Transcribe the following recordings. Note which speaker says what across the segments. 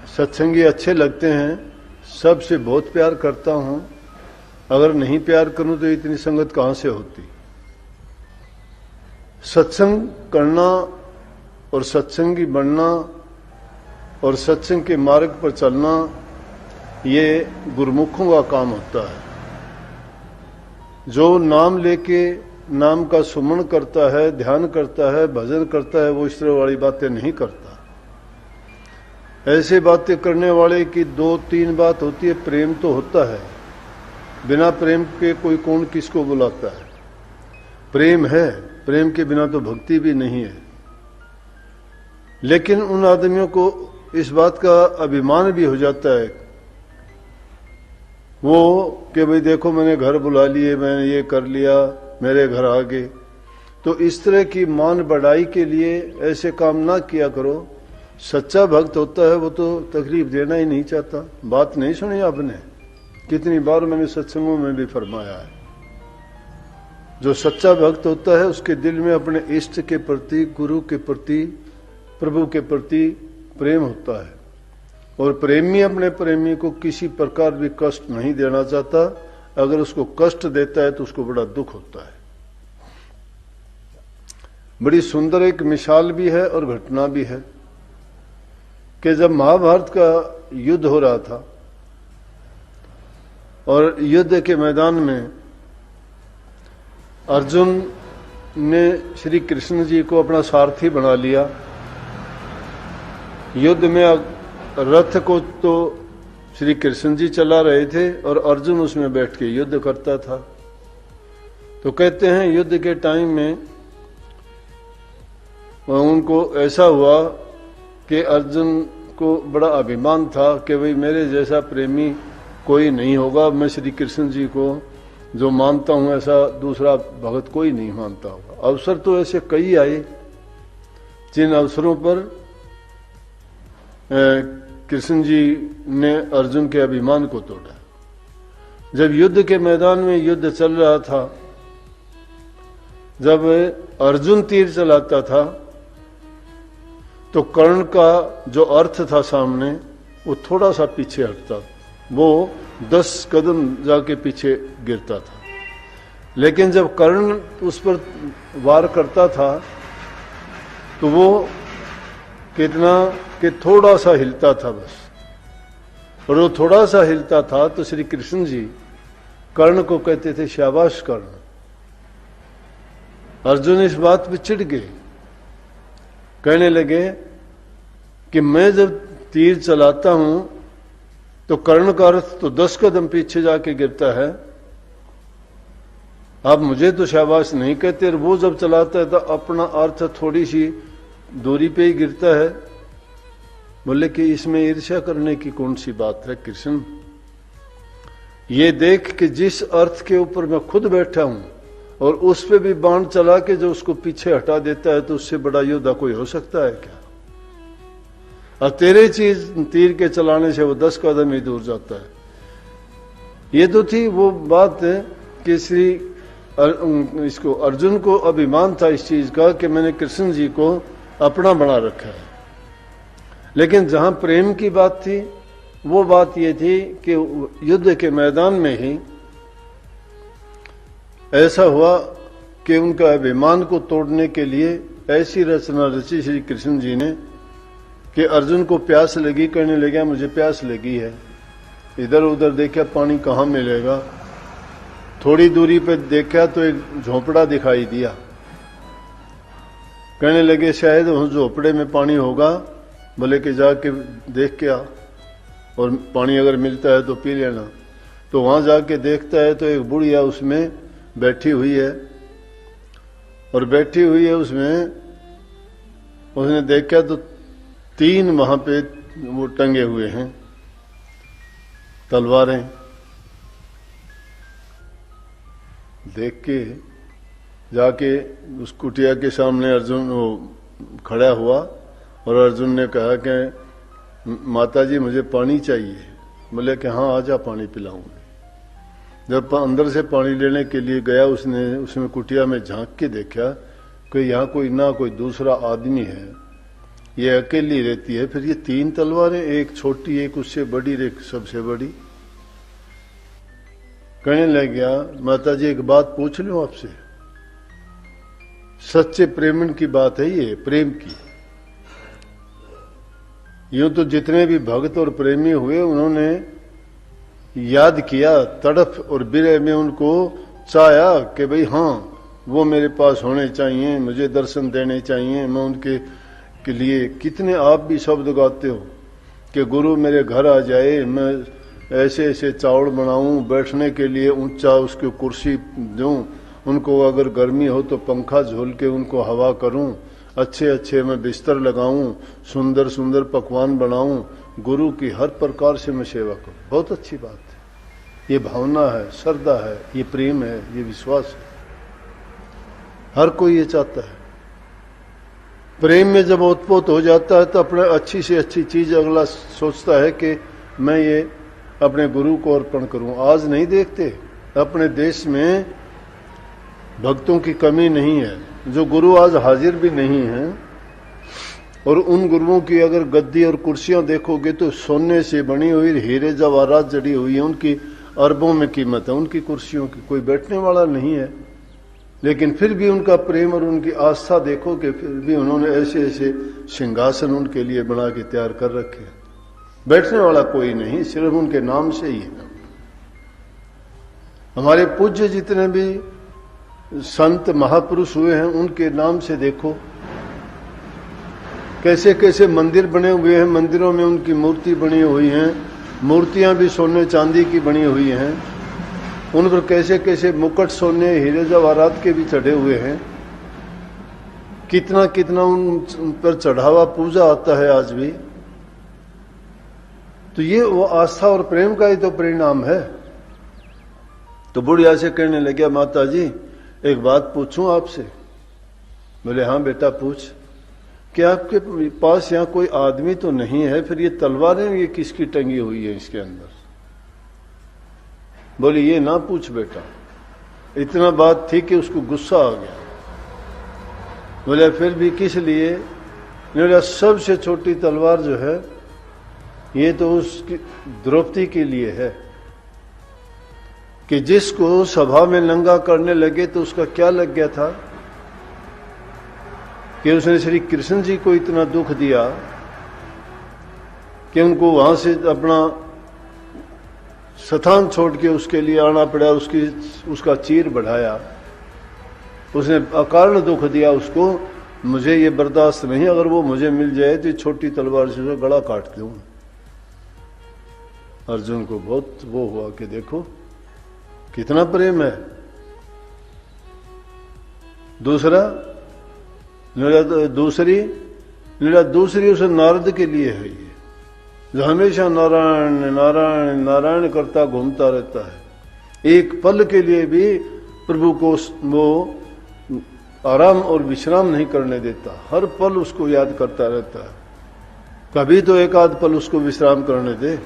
Speaker 1: सत्संगी अच्छे लगते हैं, सबसे बहुत प्यार करता हूं। अगर नहीं प्यार करूं तो इतनी संगत कहां से होती। सत्संग करना और सत्संगी बनना और सत्संग के मार्ग पर चलना, ये गुरुमुखों का काम होता है। जो नाम लेके नाम का सुमन करता है, ध्यान करता है, भजन करता है, वो इस तरह वाली बातें नहीं करता। ऐसे बातें करने वाले की दो तीन बात होती है। प्रेम तो होता है, बिना प्रेम के कोई कौन किसको बुलाता है। प्रेम है, प्रेम के बिना तो भक्ति भी नहीं है। लेकिन उन आदमियों को इस बात का अभिमान भी हो जाता है वो कि भाई देखो मैंने घर बुला लिए, मैंने ये कर लिया, मेरे घर आ गए। तो इस तरह की मान बढ़ाई के लिए ऐसे काम ना किया करो। सच्चा भक्त होता है वो तो तकलीफ देना ही नहीं चाहता। बात नहीं सुनी आपने? कितनी बार मैंने सत्संगों में भी फरमाया है, जो सच्चा भक्त होता है उसके दिल में अपने इष्ट के प्रति, गुरु के प्रति, प्रभु के प्रति प्रेम होता है। और प्रेमी अपने प्रेमी को किसी प्रकार भी कष्ट नहीं देना चाहता। अगर उसको कष्ट देता है तो उसको बड़ा दुख होता है। बड़ी सुंदर एक मिसाल भी है और घटना भी है कि जब महाभारत का युद्ध हो रहा था और युद्ध के मैदान में अर्जुन ने श्री कृष्ण जी को अपना सारथी बना लिया। युद्ध में रथ को तो श्री कृष्ण जी चला रहे थे और अर्जुन उसमें बैठ के युद्ध करता था। तो कहते हैं युद्ध के टाइम में उनको ऐसा हुआ कि अर्जुन को बड़ा अभिमान था कि भाई मेरे जैसा प्रेमी कोई नहीं होगा। मैं श्री कृष्ण जी को जो मानता हूं ऐसा दूसरा भगत कोई नहीं मानता होगा। अवसर तो ऐसे कई आए जिन अवसरों पर कृष्ण जी ने अर्जुन के अभिमान को तोड़ा। जब युद्ध के मैदान में युद्ध चल रहा था, जब अर्जुन तीर चलाता था तो कर्ण का जो अर्थ था सामने वो थोड़ा सा पीछे हटता, वो 10 कदम जाके पीछे गिरता था। लेकिन जब कर्ण उस पर वार करता था तो वो कितना कि थोड़ा सा हिलता था बस। और वो थोड़ा सा हिलता था तो श्री कृष्ण जी कर्ण को कहते थे शाबाश कर्ण। अर्जुन इस बात पे चिढ़ गए, कहने लगे कि मैं जब तीर चलाता हूं तो कर्ण का अर्थ तो 10 कदम पीछे जाके गिरता है, आप मुझे तो शाबाश नहीं कहते। वो जब चलाता है तो अपना अर्थ थोड़ी सी दूरी पे ही गिरता है। बोले कि इसमें ईर्ष्या करने की कौन सी बात है कृष्ण? ये देख कि जिस अर्थ के ऊपर मैं खुद बैठा हूं और उस पे भी बाण चला के जो उसको पीछे हटा देता है तो उससे बड़ा योद्धा कोई हो सकता है क्या? और तेरे चीज तीर के चलाने से वो 10 कदम ही दूर जाता है। ये तो थी वो बात कि श्री इसको अर्जुन को अभिमान था इस चीज का कि मैंने कृष्ण जी को अपना बना रखा है। लेकिन जहां प्रेम की बात थी वो बात ये थी कि युद्ध के मैदान में ही ऐसा हुआ कि उनका अभिमान को तोड़ने के लिए ऐसी रचना रची श्री कृष्ण जी ने कि अर्जुन को प्यास लगी, कहने लगा मुझे प्यास लगी है। इधर उधर देखा पानी कहाँ मिलेगा, थोड़ी दूरी पे देखा तो एक झोपड़ा दिखाई दिया। कहने लगे शायद उस झोपड़े में पानी होगा, बोले कि जाके देख के आ और पानी अगर मिलता है तो पी लेना। तो वहां जाके देखता है तो एक बुढ़िया उसमें बैठी हुई है और बैठी हुई है उसमें उसने देखा तो 3 वहां पे वो टंगे हुए हैं तलवारें। देख के जाके उस कुटिया के सामने अर्जुन वो खड़ा हुआ और अर्जुन ने कहा कि माता जी मुझे पानी चाहिए। बोले कि हाँ आजा पानी पिलाऊंगा। जब अंदर से पानी लेने के लिए गया उसने उसमें कुटिया में झांक के देखा कि यहाँ कोई ना कोई दूसरा आदमी है, ये अकेली रहती है। फिर ये 3 तलवारें, एक छोटी, एक उससे बड़ी, एक सबसे बड़ी। कहने लग गया, माता जी एक बात पूछ लूं आपसे। सच्चे प्रेमन की बात है ये, प्रेम की। यूं तो जितने भी भक्त और प्रेमी हुए उन्होंने याद किया, तड़फ और विरह में उनको चाहा कि भाई हाँ वो मेरे पास होने चाहिए, मुझे दर्शन देने चाहिए, मैं उनके के लिए। कितने आप भी शब्द गाते हो कि गुरु मेरे घर आ जाए, मैं ऐसे ऐसे चावल बनाऊं, बैठने के लिए ऊंचा उसको कुर्सी दूं, उनको अगर गर्मी हो तो पंखा झोल के उनको हवा करूं, अच्छे अच्छे मैं बिस्तर लगाऊं, सुंदर सुंदर पकवान बनाऊं, गुरु की हर प्रकार से मैं सेवा करूं। बहुत अच्छी बात है, ये भावना है, श्रद्धा है, ये प्रेम है, ये विश्वास है। हर कोई ये चाहता है। प्रेम में जब ओतपोत हो जाता है तो अपने अच्छी से अच्छी चीज अगला सोचता है कि मैं ये अपने गुरु को अर्पण करूं। आज नहीं देखते, अपने देश में भक्तों की कमी नहीं है। जो गुरु आज हाजिर भी नहीं है, और उन गुरुओं की अगर गद्दी और कुर्सियां देखोगे तो सोने से बनी हुई, हीरे जवाहरात जड़ी हुई है, उनकी अरबों में कीमत है उनकी कुर्सियों की। कोई बैठने वाला नहीं है, लेकिन फिर भी उनका प्रेम और उनकी आस्था देखो कि फिर भी उन्होंने ऐसे ऐसे सिंहासन उनके लिए बना के तैयार कर रखे हैं। बैठने वाला कोई नहीं, सिर्फ उनके नाम से ही है। हमारे पूज्य जितने भी संत महापुरुष हुए हैं उनके नाम से देखो कैसे कैसे मंदिर बने हुए हैं, मंदिरों में उनकी मूर्ति बनी हुई हैं, मूर्तियां भी सोने चांदी की बनी हुई हैं, उन पर कैसे कैसे मुकुट सोने हीरे जवाहरात के भी चढ़े हुए हैं। कितना कितना उन पर चढ़ावा पूजा आता है आज भी। तो ये वो आस्था और प्रेम का ही तो परिणाम है। तो बुढ़िया से कहने लगे, माता जी एक बात पूछूं आपसे। बोले हाँ बेटा पूछ। कि आपके पास यहाँ कोई आदमी तो नहीं है, फिर ये तलवारें ये किसकी टंगी हुई है इसके अंदर? बोले ये ना पूछ बेटा। इतना बात थी कि उसको गुस्सा आ गया। बोले फिर भी किस लिए? बोले सबसे छोटी तलवार जो है ये तो उसकी द्रौपदी के लिए है, कि जिसको सभा में नंगा करने लगे तो उसका क्या लग गया था कि उसने श्री कृष्ण जी को इतना दुख दिया कि उनको वहां से अपना स्थान छोड़ के उसके लिए आना पड़ा, उसका चीर बढ़ाया, उसने अकारण दुख दिया उसको। मुझे ये बर्दाश्त नहीं, अगर वो मुझे मिल जाए तो छोटी तलवार से गला काट दूं। अर्जुन को बहुत वो हुआ कि देखो कितना प्रेम है। दूसरी उसे नारद के लिए है, ये जो हमेशा नारायण नारायण नारायण करता घूमता रहता है। एक पल के लिए भी प्रभु को वो आराम और विश्राम नहीं करने देता, हर पल उसको याद करता रहता है। कभी तो एक आध पल उसको विश्राम करने दे।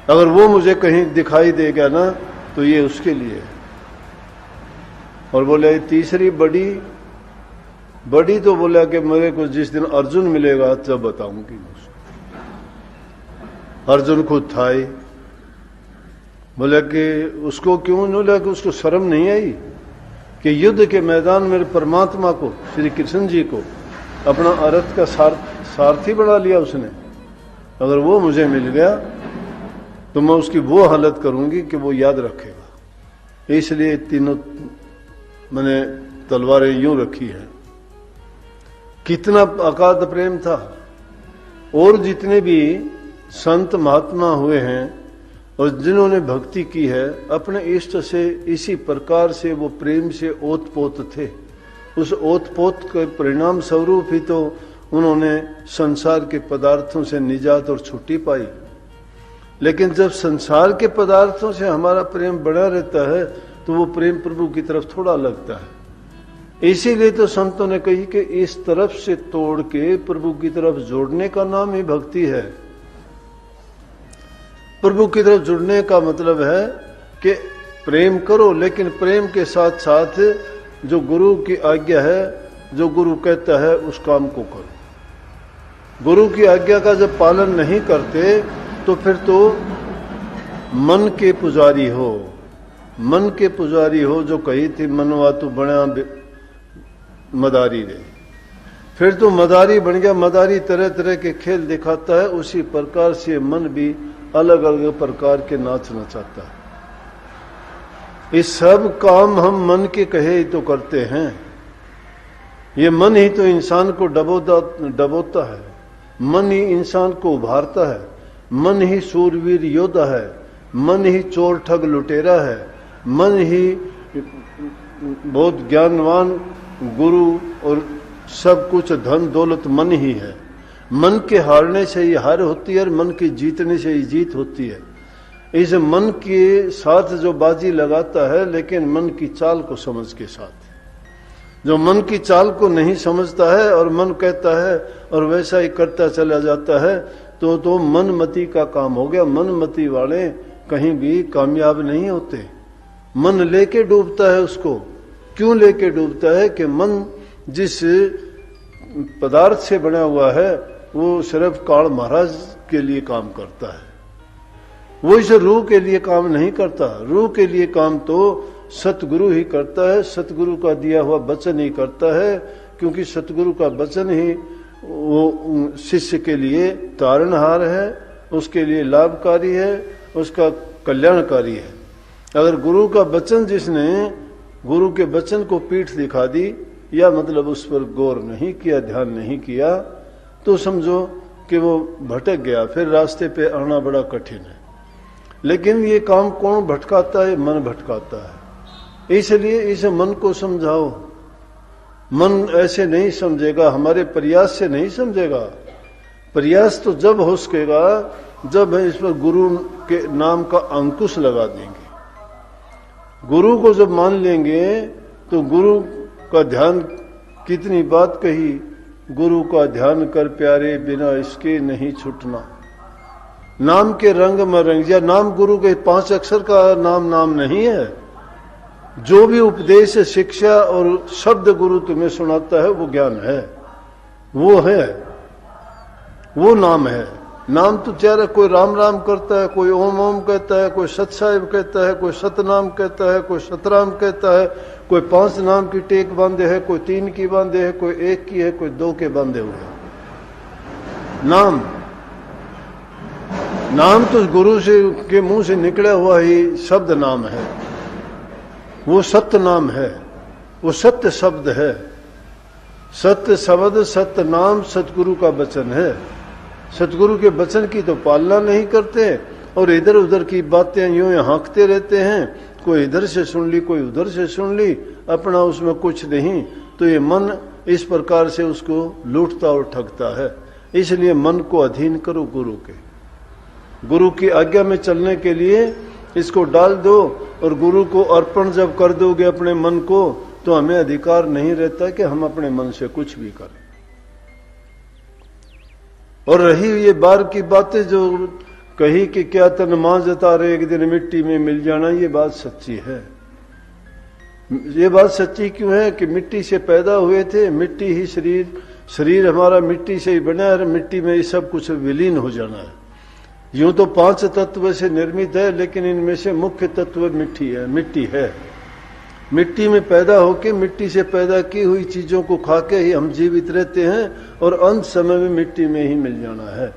Speaker 1: अगर वो मुझे कहीं दिखाई देगा ना तो ये उसके लिए है। और बोले तीसरी बड़ी तो बोला कि मेरे को जिस दिन अर्जुन मिलेगा तब बताऊंगी उसको। अर्जुन खुद था ही। बोले कि उसको क्यों? बोला कि उसको शर्म नहीं आई कि युद्ध के मैदान में परमात्मा को, श्री कृष्ण जी को अपना अर्थ का सारथी बना लिया उसने। अगर वो मुझे मिल गया तो मैं उसकी वो हालत करूंगी कि वो याद रखेगा। इसलिए तीनों मैंने तलवारें यूं रखी हैं। कितना अगाध प्रेम था। और जितने भी संत महात्मा हुए हैं और जिन्होंने भक्ति की है, अपने इष्ट से इसी प्रकार से वो प्रेम से ओतपोत थे। उस ओतपोत के परिणाम स्वरूप ही तो उन्होंने संसार के पदार्थों से निजात और छुट्टी पाई। लेकिन जब संसार के पदार्थों से हमारा प्रेम बना रहता है तो वो प्रेम प्रभु की तरफ थोड़ा लगता है। इसीलिए तो संतों ने कही कि इस तरफ से तोड़ के प्रभु की तरफ जोड़ने का नाम ही भक्ति है। प्रभु की तरफ जुड़ने का मतलब है कि प्रेम करो, लेकिन प्रेम के साथ साथ जो गुरु की आज्ञा है, जो गुरु कहता है उस काम को करो। गुरु की आज्ञा का जब पालन नहीं करते तो फिर तो मन के पुजारी हो। मन के पुजारी हो, जो कही थी मनवा तू बना मदारी रे, फिर तो मदारी बन गया। मदारी तरह तरह के खेल दिखाता है, उसी प्रकार से मन भी अलग अलग प्रकार के नाच नचाता है। ये सब काम हम मन के कहे ही तो करते हैं। ये मन ही तो इंसान को डबोता है, मन ही इंसान को उभारता है, मन ही सूरवीर योद्धा है, मन ही चोर ठग लुटेरा है, मन ही बहुत ज्ञानवान गुरु और सब कुछ धन दौलत मन ही है। मन के हारने से ही हार होती है और मन के जीतने से ही जीत होती है। इस मन के साथ जो बाजी लगाता है, लेकिन मन की चाल को समझ के साथ, जो मन की चाल को नहीं समझता है और मन कहता है और वैसा ही करता चला जाता है, तो मनमती का काम हो गया। मनमती वाले कहीं भी कामयाब नहीं होते। मन लेके डूबता है उसको। क्यों लेके डूबता है? कि मन जिस पदार्थ से बना हुआ है वो सिर्फ काल महाराज के लिए काम करता है, वो इस रूह के लिए काम नहीं करता। रूह के लिए काम तो सतगुरु ही करता है, सतगुरु का दिया हुआ वचन ही करता है, क्योंकि सतगुरु का वचन ही वो शिष्य के लिए तारणहार है, उसके लिए लाभकारी है, उसका कल्याणकारी है। अगर गुरु का वचन, जिसने गुरु के वचन को पीठ दिखा दी या मतलब उस पर गौर नहीं किया, ध्यान नहीं किया, तो समझो कि वो भटक गया, फिर रास्ते पे आना बड़ा कठिन है। लेकिन ये काम कौन भटकाता है? मन भटकाता है। इसलिए इस मन को समझाओ। मन ऐसे नहीं समझेगा, हमारे प्रयास से नहीं समझेगा। प्रयास तो जब हो सकेगा जब इस पर गुरु के नाम का अंकुश लगा देंगे। गुरु को जब मान लेंगे तो गुरु का ध्यान, कितनी बात कही, गुरु का ध्यान कर प्यारे बिना इसके नहीं छूटना। नाम के रंग में रंग जा। नाम गुरु के 5 अक्षर का नाम नहीं है। जो भी उपदेश, शिक्षा और शब्द गुरु तुम्हें सुनाता है वो ज्ञान है, वो है, वो नाम है। नाम तो चाहे कोई राम राम करता है, कोई ओम ओम कहता है, कोई सत साहिब कहता है, कोई सतनाम कहता है, कोई सतराम कहता है, कोई 5 नाम की टेक बांधे है, कोई 3 की बांधे है, कोई 1 की है, कोई 2 के बांधे हुए है। नाम तो गुरु से के मुंह से निकला हुआ ही शब्द नाम है, वो सत्य नाम है, वो सत्य शब्द है। सत्य शब्द, सत्य नाम सतगुरु का वचन है। सतगुरु के वचन की तो पालना नहीं करते और इधर उधर की बातें यूं हाँकते रहते हैं। कोई इधर से सुन ली, कोई उधर से सुन ली, अपना उसमें कुछ नहीं। तो ये मन इस प्रकार से उसको लूटता और ठगता है। इसलिए मन को अधीन करो गुरु के। गुरु की आज्ञा में चलने के लिए इसको डाल दो, और गुरु को अर्पण जब कर दोगे अपने मन को, तो हमें अधिकार नहीं रहता कि हम अपने मन से कुछ भी करें। और रही ये बार की बातें जो कही कि क्या तन मांझता रे एक दिन मिट्टी में मिल जाना, ये बात सच्ची है। ये बात सच्ची क्यों है? कि मिट्टी से पैदा हुए थे, मिट्टी ही शरीर हमारा मिट्टी से ही बना है, मिट्टी में ये सब कुछ विलीन हो जाना है। यूं तो 5 तत्व से निर्मित है, लेकिन इनमें से मुख्य तत्व मिट्टी है। मिट्टी में पैदा होके मिट्टी से पैदा की हुई चीजों को खाके ही हम जीवित रहते हैं, और अंत समय में मिट्टी में ही मिल जाना है।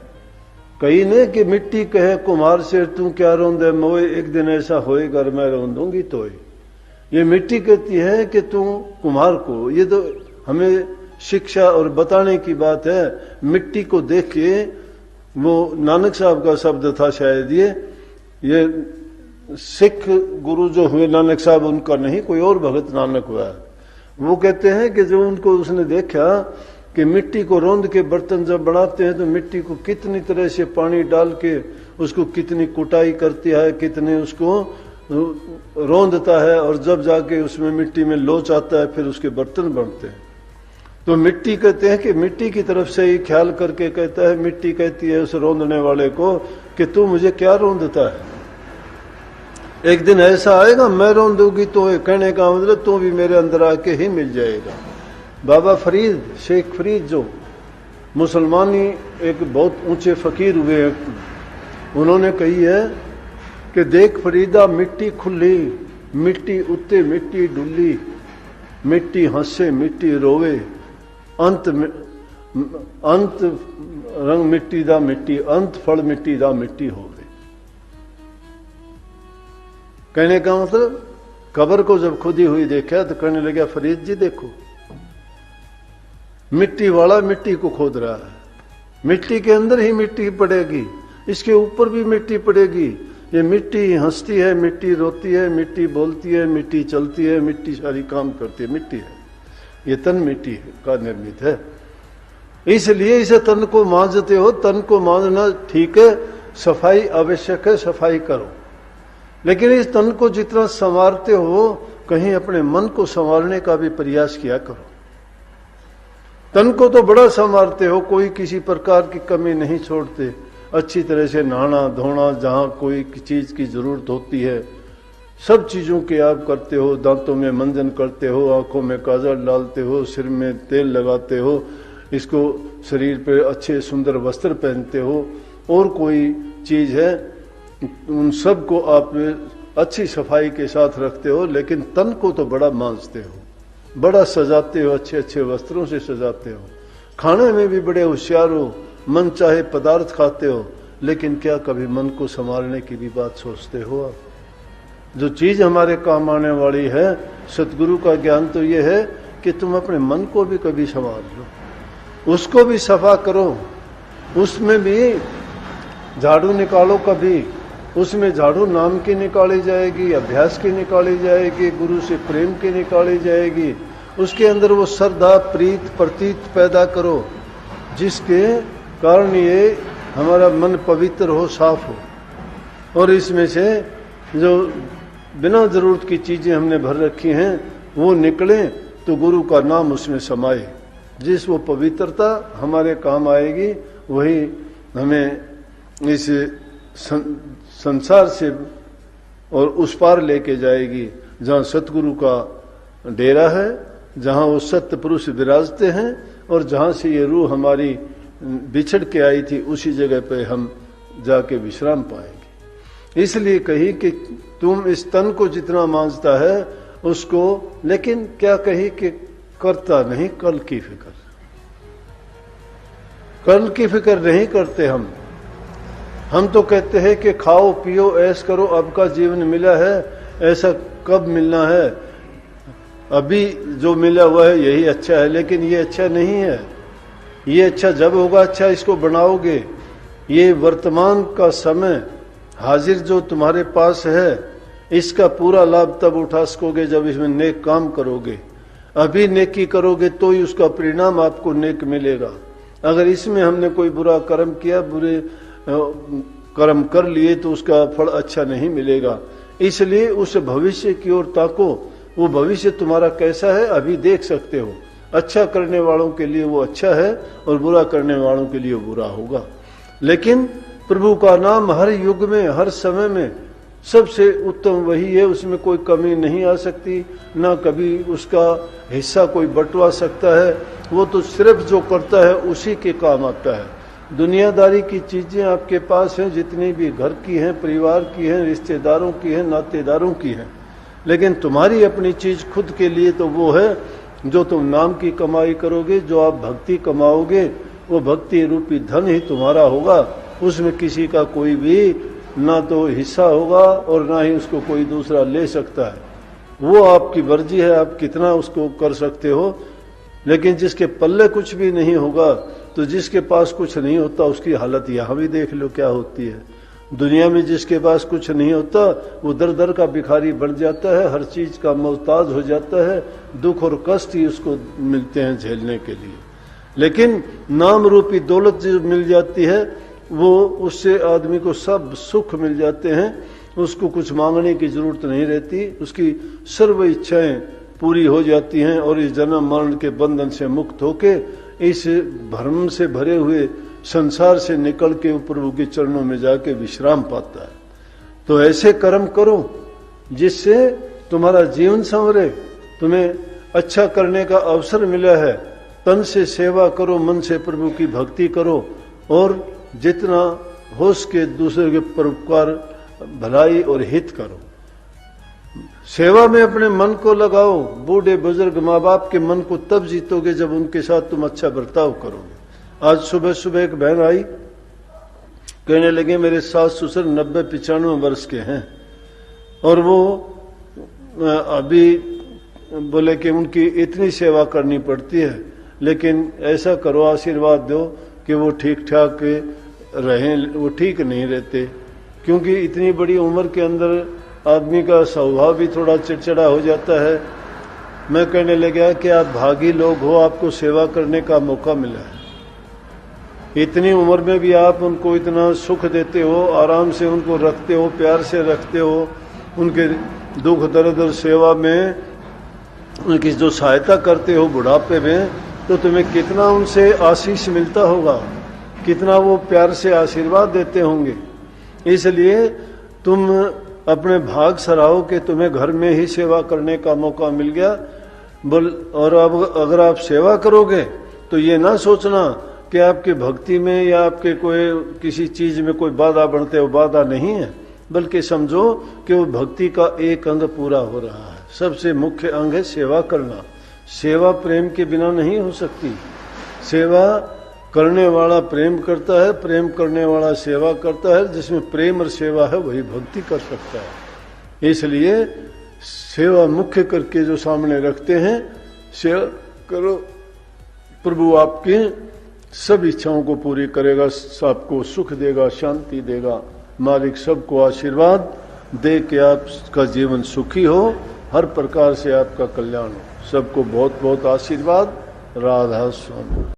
Speaker 1: कही ने कि मिट्टी कहे कुम्हार से तू क्या रोंदे मोए, एक दिन ऐसा होएगा मैं रोंदूंगी तो। ये मिट्टी कहती है कि तू कुम्हार को, ये तो हमें शिक्षा और बताने की बात है। मिट्टी को देख के, वो नानक साहब का शब्द था शायद, ये सिख गुरु जो हुए नानक साहब, उनका नहीं, कोई और भगत नानक हुआ है। वो कहते हैं कि जो उनको उसने देखा कि मिट्टी को रोंद के बर्तन जब बनाते हैं तो मिट्टी को कितनी तरह से पानी डाल के उसको कितनी कुटाई करती है, कितने उसको रोंदता है, और जब जाके उसमें मिट्टी में लोच आता है फिर उसके बर्तन बनते हैं। तो मिट्टी कहते हैं कि मिट्टी की तरफ से ही ख्याल करके कहता है, मिट्टी कहती है उस रोंदने वाले को कि तू मुझे क्या रोंदता है, एक दिन ऐसा आएगा मैं रोंदूंगी तो। कहने का मतलब तू भी मेरे अंदर आके ही मिल जाएगा। बाबा फरीद, शेख फरीद जो मुसलमान ही एक बहुत ऊंचे फकीर हुए हैं, उन्होंने कही है कि देख फरीदा मिट्टी खुली, मिट्टी उत्ते मिट्टी डुली, मिट्टी हंसे मिट्टी रोवे, अंत रंग मिट्टी दा मिट्टी, अंत फल मिट्टी दा मिट्टी होवे। कहने का मतलब कब्र को जब खुदी हुई देखा तो कहने लगा फरीद जी देखो, मिट्टी वाला मिट्टी को खोद रहा है, मिट्टी के अंदर ही मिट्टी पड़ेगी, इसके ऊपर भी मिट्टी पड़ेगी। ये मिट्टी हंसती है, मिट्टी रोती है, मिट्टी बोलती है, मिट्टी चलती है, मिट्टी सारी काम करती है, मिट्टी है। ये तन मिट्टी का निर्मित है, इसलिए इसे तन को मांजते हो। तन को मांजना ठीक है, सफाई आवश्यक है, सफाई करो, लेकिन इस तन को जितना संवारते हो कहीं अपने मन को संवारने का भी प्रयास किया करो। तन को तो बड़ा संवारते हो, कोई किसी प्रकार की कमी नहीं छोड़ते, अच्छी तरह से नहाना धोना, जहां कोई चीज की जरूरत होती है सब चीजों के आप करते हो, दांतों में मंजन करते हो, आंखों में काजल डालते हो, सिर में तेल लगाते हो, इसको शरीर पे अच्छे सुंदर वस्त्र पहनते हो, और कोई चीज है उन सब को आप अच्छी सफाई के साथ रखते हो, लेकिन तन को तो बड़ा मांजते हो, बड़ा सजाते हो, अच्छे अच्छे वस्त्रों से सजाते हो, खाने में भी बड़े होशियार हो, मन चाहे पदार्थ खाते हो, लेकिन क्या कभी मन को संभालने की भी बात सोचते हो आप? जो चीज हमारे काम आने वाली है, सतगुरु का ज्ञान तो ये है कि तुम अपने मन को भी कभी संभाल लो, उसको भी सफा करो, उसमें भी झाड़ू निकालो कभी, उसमें झाड़ू नाम की निकाली जाएगी, अभ्यास की निकाली जाएगी, गुरु से प्रेम की निकाली जाएगी, उसके अंदर वो श्रद्धा प्रीत प्रतीत पैदा करो, जिसके कारण ये हमारा मन पवित्र हो, साफ हो, और इसमें से जो बिना जरूरत की चीजें हमने भर रखी हैं वो निकले तो गुरु का नाम उसमें समाये। जिस वो पवित्रता हमारे काम आएगी वही हमें इस संसार से और उस पार लेके जाएगी, जहाँ सतगुरु का डेरा है, जहाँ वो सत्य पुरुष विराजते हैं, और जहाँ से ये रूह हमारी बिछड़ के आई थी उसी जगह पे हम जाके विश्राम पाएंगे। इसलिए कही कि तुम इस तन को जितना मांझता है उसको, लेकिन क्या कही कि करता नहीं कल की फिक्र, कल की फिक्र नहीं करते हम तो कहते हैं कि खाओ पियो ऐश करो, अब का जीवन मिला है, ऐसा कब मिलना है, अभी जो मिला हुआ है यही अच्छा है, लेकिन ये अच्छा नहीं है, ये अच्छा जब होगा, अच्छा इसको बनाओगे। ये वर्तमान का समय हाजिर जो तुम्हारे पास है, इसका पूरा लाभ तब उठा सकोगे जब इसमें नेक काम करोगे। अभी नेकी करोगे तो ही उसका परिणाम आपको नेक मिलेगा। अगर इसमें हमने कोई बुरा कर्म किया, बुरे कर्म कर लिए, तो उसका फल अच्छा नहीं मिलेगा। इसलिए उस भविष्य की ओर ताको, वो भविष्य तुम्हारा कैसा है अभी देख सकते हो। अच्छा करने वालों के लिए वो अच्छा है और बुरा करने वालों के लिए बुरा होगा, लेकिन प्रभु का नाम हर युग में हर समय में सबसे उत्तम वही है, उसमें कोई कमी नहीं आ सकती, ना कभी उसका हिस्सा कोई बंटवा सकता है। वो तो सिर्फ जो करता है उसी के काम आता है। दुनियादारी की चीजें आपके पास हैं, जितनी भी घर की हैं, परिवार की हैं, रिश्तेदारों की हैं, नातेदारों की हैं, लेकिन तुम्हारी अपनी चीज खुद के लिए तो वो है जो तुम नाम की कमाई करोगे, जो आप भक्ति कमाओगे, वो भक्ति रूपी धन ही तुम्हारा होगा। उसमें किसी का कोई भी ना तो हिस्सा होगा और ना ही उसको कोई दूसरा ले सकता है। वो आपकी मर्जी है, आप कितना उसको कर सकते हो। लेकिन जिसके पल्ले कुछ भी नहीं होगा, तो जिसके पास कुछ नहीं होता उसकी हालत यहाँ भी देख लो क्या होती है। दुनिया में जिसके पास कुछ नहीं होता वो दर दर का भिखारी बन जाता है, हर चीज का मोहताज हो जाता है, दुख और कष्ट ही उसको मिलते हैं झेलने के लिए। लेकिन नाम रूपी दौलत जो मिल जाती है, वो उससे आदमी को सब सुख मिल जाते हैं, उसको कुछ मांगने की जरूरत नहीं रहती, उसकी सर्व इच्छाएं पूरी हो जाती हैं और इस जन्म मरण के बंधन से मुक्त होके इस भ्रम से भरे हुए संसार से निकल के प्रभु के चरणों में जाके विश्राम पाता है। तो ऐसे कर्म करो जिससे तुम्हारा जीवन संवरे, तुम्हें अच्छा करने का अवसर मिला है, तन से सेवा करो, मन से प्रभु की भक्ति करो और जितना हो सके दूसरे के परोपकार, भलाई और हित करो। सेवा में अपने मन को लगाओ। बूढ़े बुजुर्ग माँ बाप के मन को तब जीतोगे जब उनके साथ तुम अच्छा बर्ताव करोगे। आज सुबह सुबह एक बहन आई, कहने लगे मेरे सास ससुर 90-95 वर्ष के हैं और वो अभी बोले कि उनकी इतनी सेवा करनी पड़ती है, लेकिन ऐसा करो, आशीर्वाद दो कि वो ठीक ठाक रहें। वो ठीक नहीं रहते, क्योंकि इतनी बड़ी उम्र के अंदर आदमी का स्वभाव भी थोड़ा चिड़चिड़ा हो जाता है। मैं कहने लगा कि आप भागी लोग हो, आपको सेवा करने का मौका मिला है। इतनी उम्र में भी आप उनको इतना सुख देते हो, आराम से उनको रखते हो, प्यार से रखते हो, उनके दुख दर्द और सेवा में उनकी जो सहायता करते हो बुढ़ापे में, तो तुम्हें कितना उनसे आशीष मिलता होगा, कितना वो प्यार से आशीर्वाद देते होंगे। इसलिए तुम अपने भाग सराहो कि तुम्हें घर में ही सेवा करने का मौका मिल गया। और अब अगर आप सेवा करोगे तो ये ना सोचना कि आपकी भक्ति में या आपके कोई किसी चीज में कोई बाधा बनते हो, बाधा नहीं है, बल्कि समझो कि वो भक्ति का एक अंग पूरा हो रहा है। सबसे मुख्य अंग है सेवा करना। सेवा प्रेम के बिना नहीं हो सकती। सेवा करने वाला प्रेम करता है, प्रेम करने वाला सेवा करता है। जिसमें प्रेम और सेवा है वही भक्ति कर सकता है। इसलिए सेवा मुख्य करके जो सामने रखते हैं, सेवा करो, प्रभु आपकी सब इच्छाओं को पूरी करेगा, सबको सुख देगा, शांति देगा। मालिक सबको आशीर्वाद दे कि आपका जीवन सुखी हो, हर प्रकार से आपका कल्याण हो। सबको बहुत बहुत आशीर्वाद। राधा स्वामी।